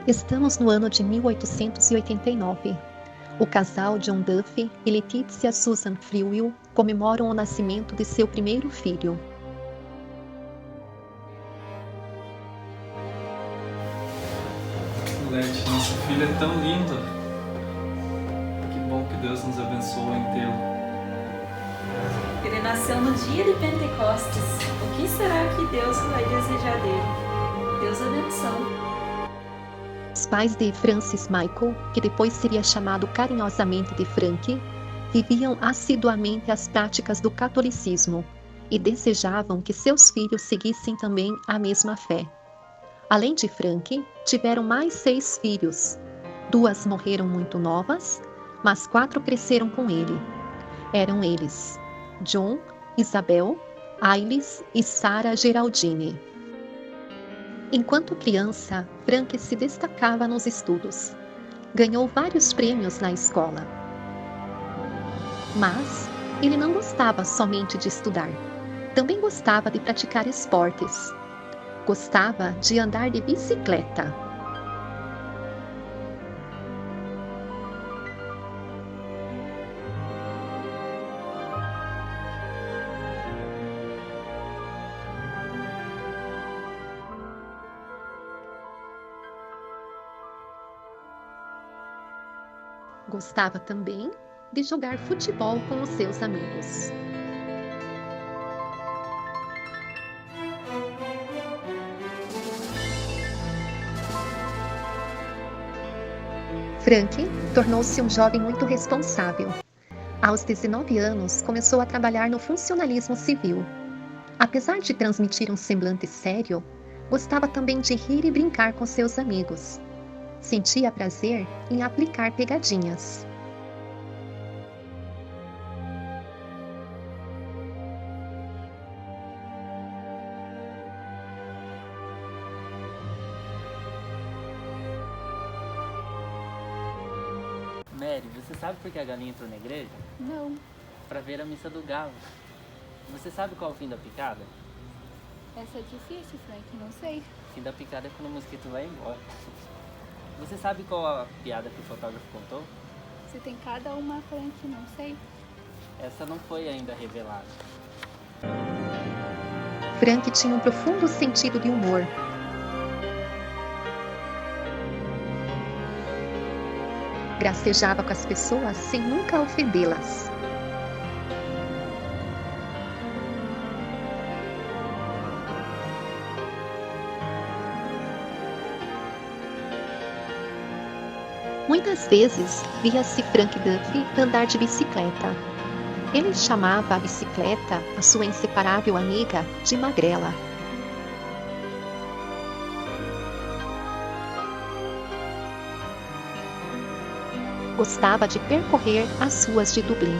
Estamos no ano de 1889. O casal John Duffy e Letitia Susan Frewill comemoram o nascimento de seu primeiro filho. Leti, nosso filho é tão lindo. Que bom que Deus nos abençoe em tê-lo. Ele nasceu no dia de Pentecostes. O que será que Deus vai desejar dele? Deus abençoe. Os pais de Francis Michael, que depois seria chamado carinhosamente de Frank, viviam assiduamente as práticas do catolicismo e desejavam que seus filhos seguissem também a mesma fé. Além de Frank, tiveram mais 6 filhos. 2 morreram muito novas, mas 4 cresceram com ele. Eram eles: John, Isabel, Ailis e Sarah Geraldine. Enquanto criança, Frank se destacava nos estudos. Ganhou vários prêmios na escola. Mas ele não gostava somente de estudar. Também gostava de praticar esportes. Gostava de andar de bicicleta. Gostava também de jogar futebol com os seus amigos. Frank tornou-se um jovem muito responsável. Aos 19 anos, começou a trabalhar no funcionalismo civil. Apesar de transmitir um semblante sério, gostava também de rir e brincar com seus amigos. Sentia prazer em aplicar pegadinhas. Mary, você sabe por que a galinha entrou na igreja? Não. Para ver a missa do galo. Você sabe qual é o fim da picada? Essa é difícil, Frank, não sei. O fim da picada é quando o mosquito vai embora. Você sabe qual a piada que o fotógrafo contou? Se tem cada uma, Frank, não sei. Essa não foi ainda revelada. Frank tinha um profundo sentido de humor. Gracejava com as pessoas sem nunca ofendê-las. Muitas vezes via-se Frank Duffy andar de bicicleta. Ele chamava a bicicleta, a sua inseparável amiga, de Magrela. Gostava de percorrer as ruas de Dublin.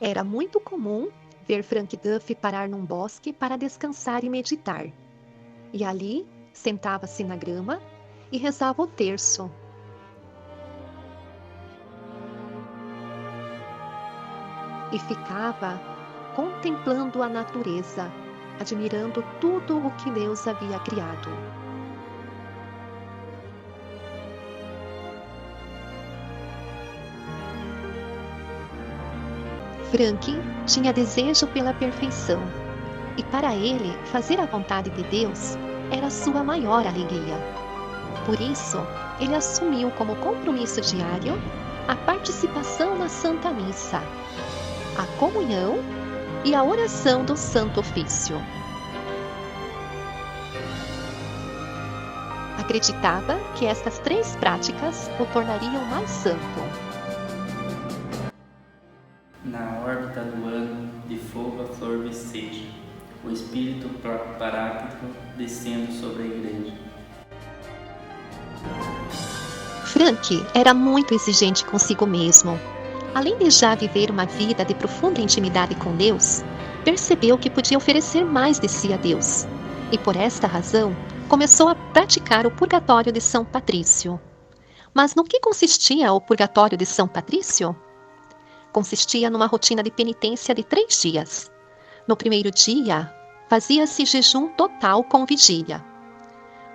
Era muito comum ver Frank Duffy parar num bosque para descansar e meditar. E ali, sentava-se na grama e rezava o terço. E ficava contemplando a natureza, admirando tudo o que Deus havia criado. Frank tinha desejo pela perfeição, e para ele, fazer a vontade de Deus era sua maior alegria. Por isso, ele assumiu como compromisso diário a participação na Santa Missa, a comunhão e a oração do Santo Ofício. Acreditava que estas 3 práticas o tornariam mais santo. Na órbita do ano, de fogo a flor viceja, o Espírito Paráclito descendo sobre a igreja. Frank era muito exigente consigo mesmo. Além de já viver uma vida de profunda intimidade com Deus, percebeu que podia oferecer mais de si a Deus. E por esta razão, começou a praticar o purgatório de São Patrício. Mas no que consistia o purgatório de São Patrício? consistia numa rotina de penitência de 3 dias. No primeiro dia, fazia-se jejum total com vigília.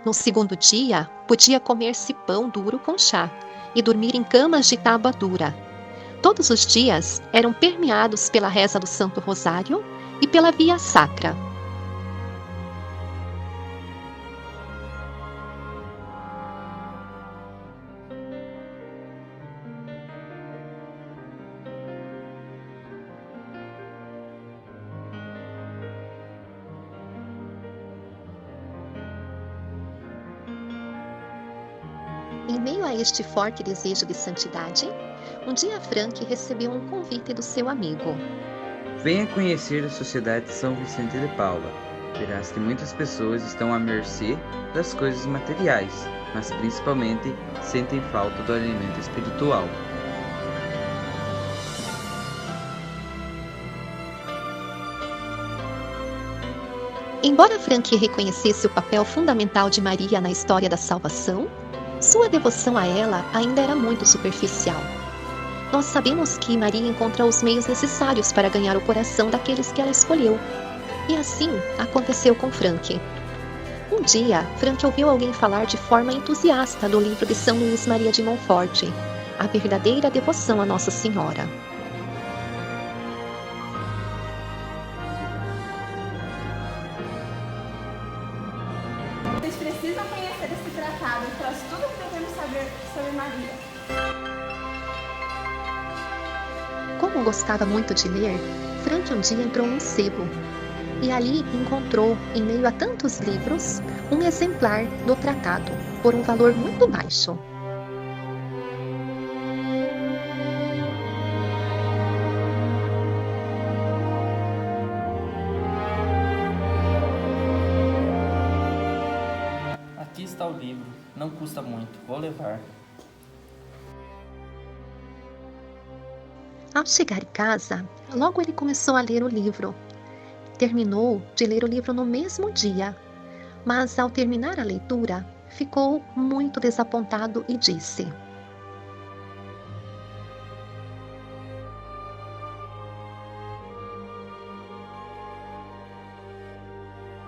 No segundo dia, podia comer-se pão duro com chá e dormir em camas de tábua dura. Todos os dias eram permeados pela reza do Santo Rosário e pela via sacra. Em meio a este forte desejo de santidade, um dia Frank recebeu um convite do seu amigo. Venha conhecer a Sociedade de São Vicente de Paula. Verás que muitas pessoas estão à mercê das coisas materiais, mas principalmente sentem falta do alimento espiritual. Embora Frank reconhecesse o papel fundamental de Maria na história da salvação, sua devoção a ela ainda era muito superficial. Nós sabemos que Maria encontra os meios necessários para ganhar o coração daqueles que ela escolheu. E assim aconteceu com Frank. Um dia, Frank ouviu alguém falar de forma entusiasta do livro de São Luís Maria de Montfort, A Verdadeira Devoção a Nossa Senhora. Vocês precisam conhecer esse tratado, traz tudo o que devemos saber sobre Maria. Como gostava muito de ler, Frank um dia entrou num sebo e ali encontrou, em meio a tantos livros, um exemplar do tratado, por um valor muito baixo. Aqui está o livro, não custa muito, vou levar. Ao chegar em casa, logo ele começou a ler o livro. Terminou de ler o livro no mesmo dia, mas ao terminar a leitura, ficou muito desapontado e disse: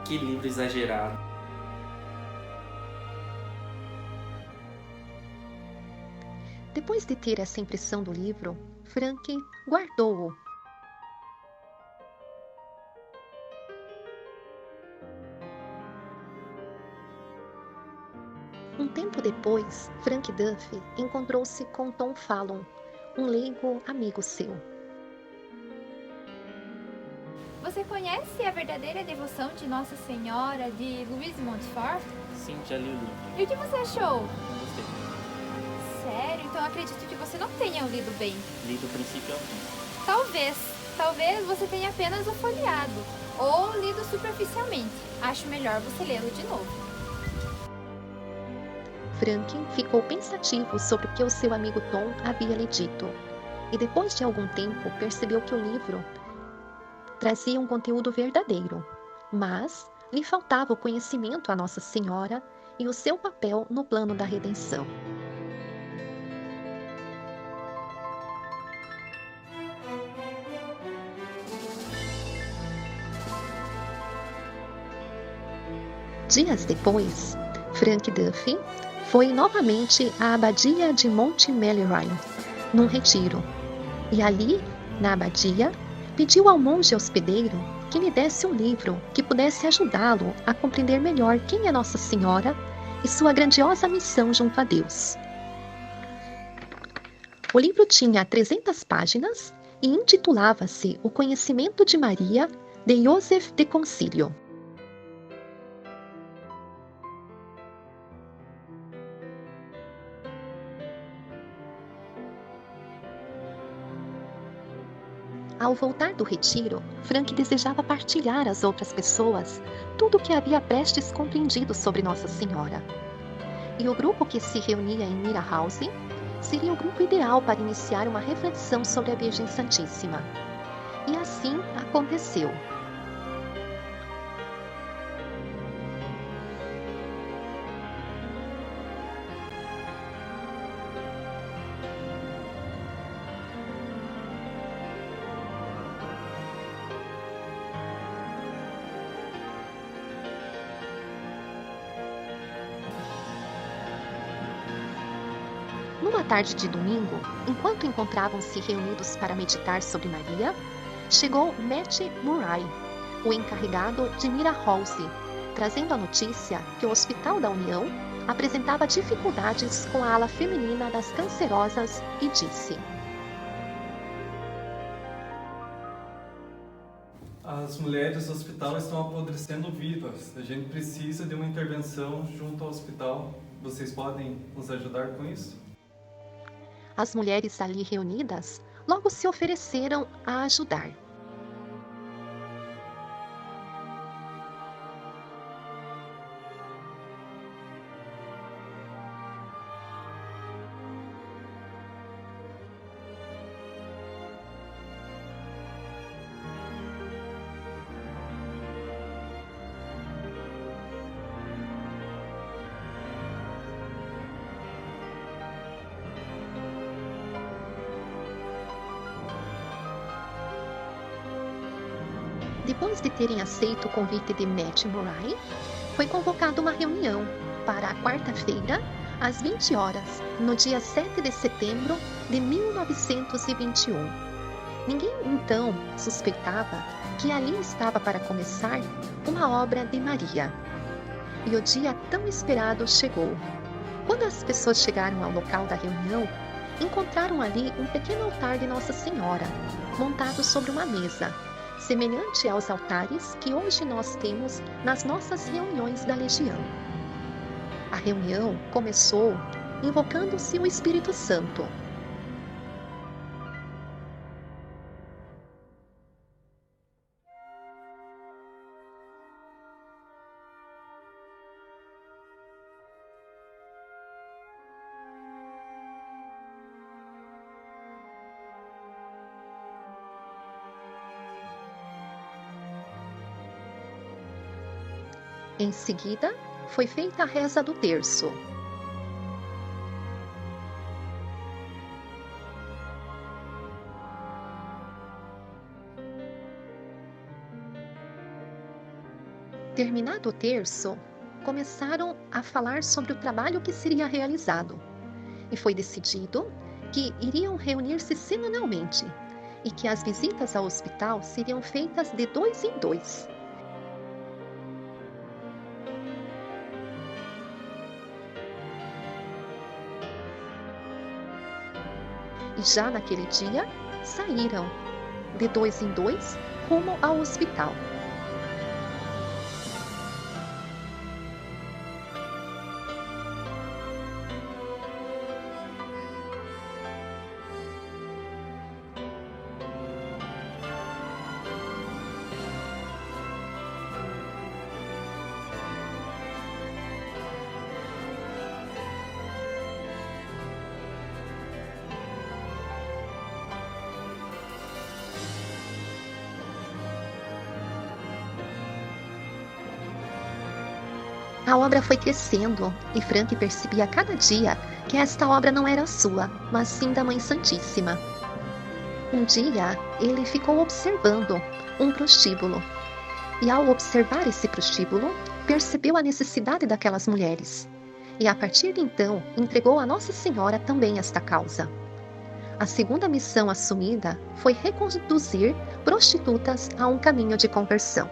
Que livro exagerado. Depois de ter essa impressão do livro, Frank guardou-o. Um tempo depois, Frank Duffy encontrou-se com Tom Fallon, um leigo amigo seu. Você conhece A Verdadeira Devoção de Nossa Senhora, de Louis Montfort? Sim, já li o livro. E o que você achou? Gostei. Sério? Então eu acredito que você não tenha o lido bem. Li do princípio ao fim. Talvez você tenha apenas o folheado, ou lido superficialmente. Acho melhor você lê-lo de novo. Frank ficou pensativo sobre o que o seu amigo Tom havia lhe dito, e depois de algum tempo percebeu que o livro trazia um conteúdo verdadeiro, mas lhe faltava o conhecimento a Nossa Senhora e o seu papel no plano da redenção. Dias depois, Frank Duffy foi novamente à abadia de Monte Melleray, num retiro, e ali, na abadia, pediu ao monge hospedeiro que lhe desse um livro que pudesse ajudá-lo a compreender melhor quem é Nossa Senhora e sua grandiosa missão junto a Deus. O livro tinha 300 páginas e intitulava-se O Conhecimento de Maria, de Joseph de Concilio. Ao voltar do retiro, Frank desejava partilhar às outras pessoas tudo o que havia prestes compreendido sobre Nossa Senhora. E o grupo que se reunia em Mira House seria o grupo ideal para iniciar uma reflexão sobre a Virgem Santíssima. E assim aconteceu. Numa tarde de domingo, enquanto encontravam-se reunidos para meditar sobre Maria, chegou Matt Murray, o encarregado de Mira Halsey, trazendo a notícia que o Hospital da União apresentava dificuldades com a ala feminina das cancerosas e disse: As mulheres do hospital estão apodrecendo vivas. A gente precisa de uma intervenção junto ao hospital. Vocês podem nos ajudar com isso? As mulheres ali reunidas logo se ofereceram a ajudar. Depois de terem aceito o convite de Matt Murray, foi convocada uma reunião para a quarta-feira, às 20 horas, no dia 7 de setembro de 1921. Ninguém, então, suspeitava que ali estava para começar uma obra de Maria. E o dia tão esperado chegou. Quando as pessoas chegaram ao local da reunião, encontraram ali um pequeno altar de Nossa Senhora, montado sobre uma mesa, semelhante aos altares que hoje nós temos nas nossas reuniões da Legião. A reunião começou invocando-se o Espírito Santo. Em seguida, foi feita a reza do terço. Terminado o terço, começaram a falar sobre o trabalho que seria realizado. E foi decidido que iriam reunir-se semanalmente e que as visitas ao hospital seriam feitas de 2 em 2. E já naquele dia, saíram, de 2 em 2, rumo ao hospital. A obra foi crescendo e Frank percebia a cada dia que esta obra não era sua, mas sim da Mãe Santíssima. Um dia, ele ficou observando um prostíbulo e, ao observar esse prostíbulo, percebeu a necessidade daquelas mulheres. E, a partir de então, entregou a Nossa Senhora também esta causa. A segunda missão assumida foi reconduzir prostitutas a um caminho de conversão.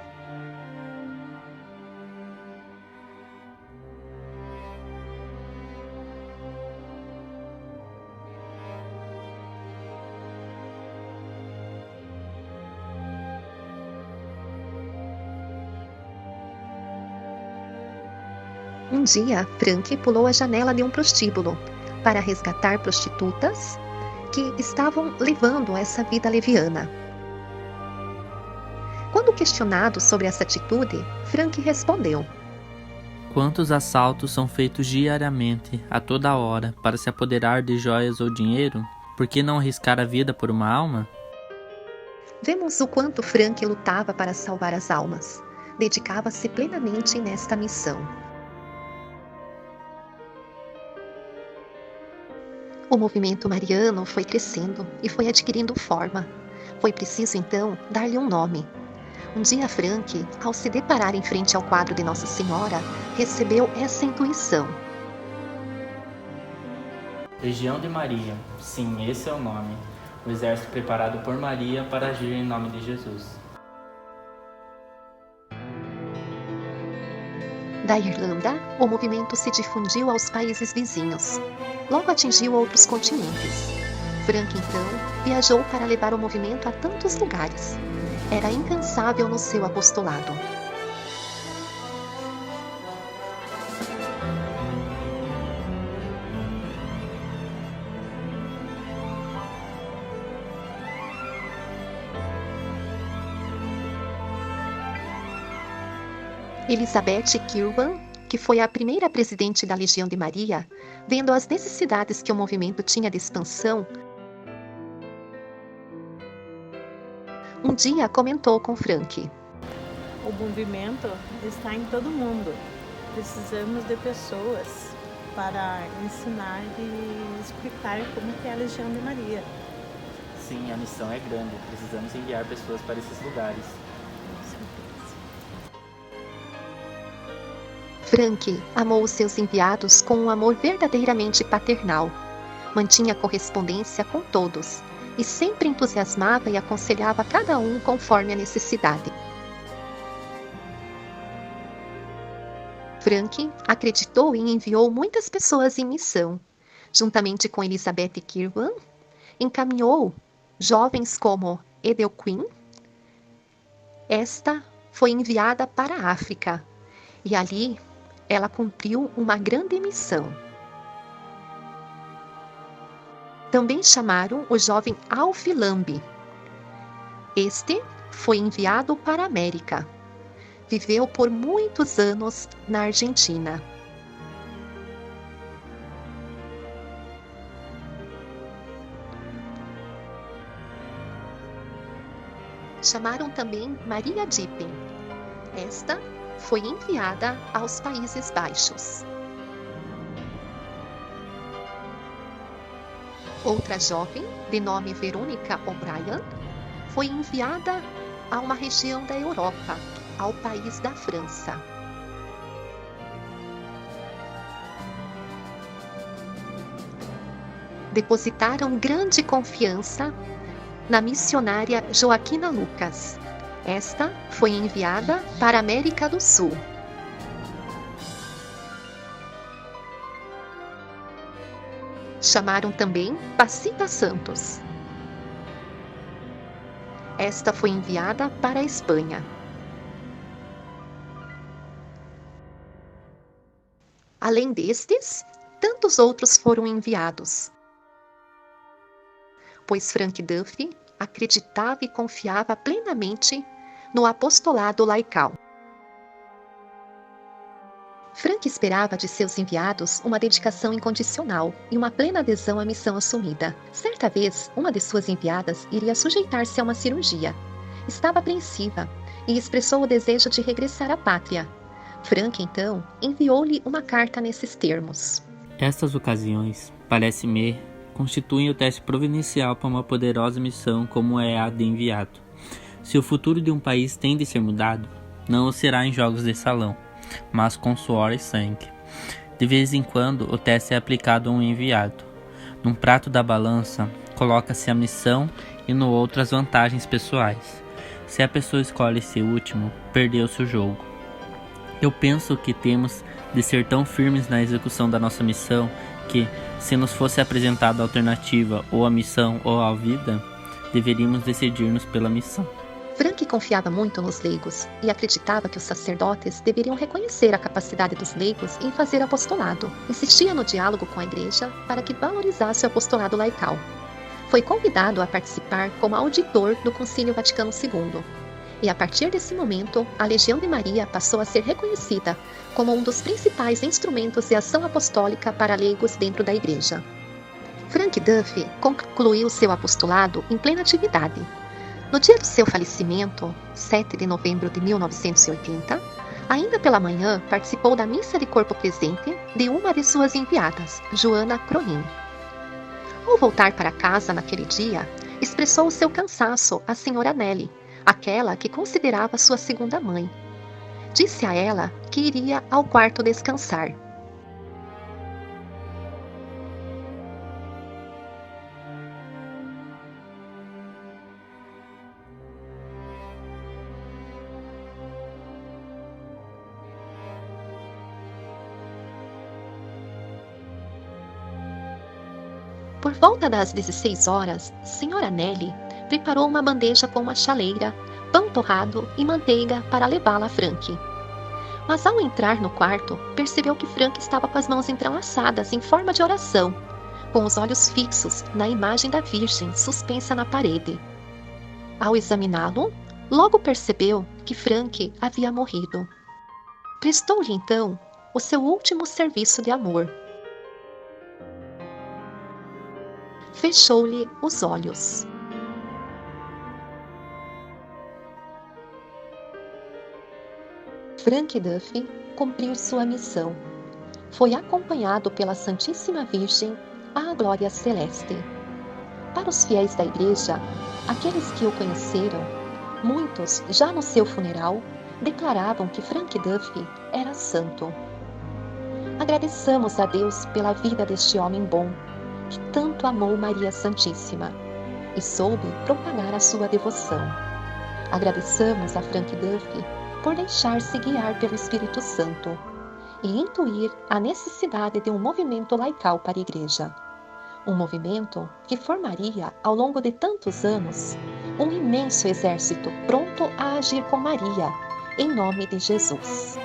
Um dia, Frank pulou a janela de um prostíbulo para resgatar prostitutas que estavam levando essa vida leviana. Quando questionado sobre essa atitude, Frank respondeu: Quantos assaltos são feitos diariamente, a toda hora, para se apoderar de joias ou dinheiro? Por que não arriscar a vida por uma alma? Vemos o quanto Frank lutava para salvar as almas. Dedicava-se plenamente nesta missão. O movimento mariano foi crescendo e foi adquirindo forma. Foi preciso, então, dar-lhe um nome. Um dia, Frank, ao se deparar em frente ao quadro de Nossa Senhora, recebeu essa intuição. Legião de Maria, sim, esse é o nome. O exército preparado por Maria para agir em nome de Jesus. Da Irlanda, o movimento se difundiu aos países vizinhos. Logo atingiu outros continentes. Frank, então, viajou para levar o movimento a tantos lugares. Era incansável no seu apostolado. Elizabeth Kirwan, que foi a primeira presidente da Legião de Maria, vendo as necessidades que o movimento tinha de expansão, um dia comentou com Frank: o movimento está em todo mundo. Precisamos de pessoas para ensinar e explicar como que é a Legião de Maria. Sim, a missão é grande. Precisamos enviar pessoas para esses lugares. Frank amou os seus enviados com um amor verdadeiramente paternal. Mantinha correspondência com todos e sempre entusiasmava e aconselhava cada um conforme a necessidade. Frank acreditou e enviou muitas pessoas em missão. Juntamente com Elizabeth Kirwan, encaminhou jovens como Edel Quinn. Esta foi enviada para a África e ali ela cumpriu uma grande missão. Também chamaram o jovem Alf Lambe. Este foi enviado para a América. Viveu por muitos anos na Argentina. Chamaram também Maria Dippen. Esta foi enviada aos Países Baixos. Outra jovem, de nome Veronica O'Brien, foi enviada a uma região da Europa, ao país da França. Depositaram grande confiança na missionária Joaquina Lucas. Esta foi enviada para a América do Sul. Chamaram também Pacita Santos. Esta foi enviada para a Espanha. Além destes, tantos outros foram enviados, pois Frank Duffy acreditava e confiava plenamente no apostolado laical. Frank esperava de seus enviados uma dedicação incondicional e uma plena adesão à missão assumida. Certa vez, uma de suas enviadas iria sujeitar-se a uma cirurgia. Estava apreensiva e expressou o desejo de regressar à pátria. Frank, então, enviou-lhe uma carta nesses termos: Estas ocasiões, parece-me, constituem o teste providencial para uma poderosa missão como é a de enviado. Se o futuro de um país tem de ser mudado, não o será em jogos de salão, mas com suor e sangue. De vez em quando, o teste é aplicado a um enviado. Num prato da balança, coloca-se a missão e no outro as vantagens pessoais. Se a pessoa escolhe esse último, perdeu-se o jogo. Eu penso que temos de ser tão firmes na execução da nossa missão que, se nos fosse apresentada a alternativa ou a missão ou a vida, deveríamos decidir-nos pela missão. Frank confiava muito nos leigos e acreditava que os sacerdotes deveriam reconhecer a capacidade dos leigos em fazer apostolado. Insistia no diálogo com a igreja para que valorizasse o apostolado laical. Foi convidado a participar como auditor do Concílio Vaticano II. E a partir desse momento, a Legião de Maria passou a ser reconhecida como um dos principais instrumentos de ação apostólica para leigos dentro da igreja. Frank Duffy concluiu seu apostolado em plena atividade. No dia do seu falecimento, 7 de novembro de 1980, ainda pela manhã participou da missa de corpo presente de uma de suas enviadas, Joana Cronin. Ao voltar para casa naquele dia, expressou o seu cansaço à senhora Nelly, aquela que considerava sua segunda mãe. Disse a ela que iria ao quarto descansar. Por volta das 16 horas, Senhora Nelly preparou uma bandeja com uma chaleira, pão torrado e manteiga para levá-la a Frank. Mas ao entrar no quarto, percebeu que Frank estava com as mãos entrelaçadas em forma de oração, com os olhos fixos na imagem da Virgem suspensa na parede. Ao examiná-lo, logo percebeu que Frank havia morrido. Prestou-lhe então o seu último serviço de amor. Fechou-lhe os olhos. Frank Duffy cumpriu sua missão. Foi acompanhado pela Santíssima Virgem à glória celeste. Para os fiéis da Igreja, aqueles que o conheceram, muitos, já no seu funeral, declaravam que Frank Duffy era santo. Agradeçamos a Deus pela vida deste homem bom, que tanto amou Maria Santíssima e soube propagar a sua devoção. Agradeçamos a Frank Duffy por deixar-se guiar pelo Espírito Santo e intuir a necessidade de um movimento laical para a Igreja. Um movimento que formaria, ao longo de tantos anos, um imenso exército pronto a agir com Maria, em nome de Jesus.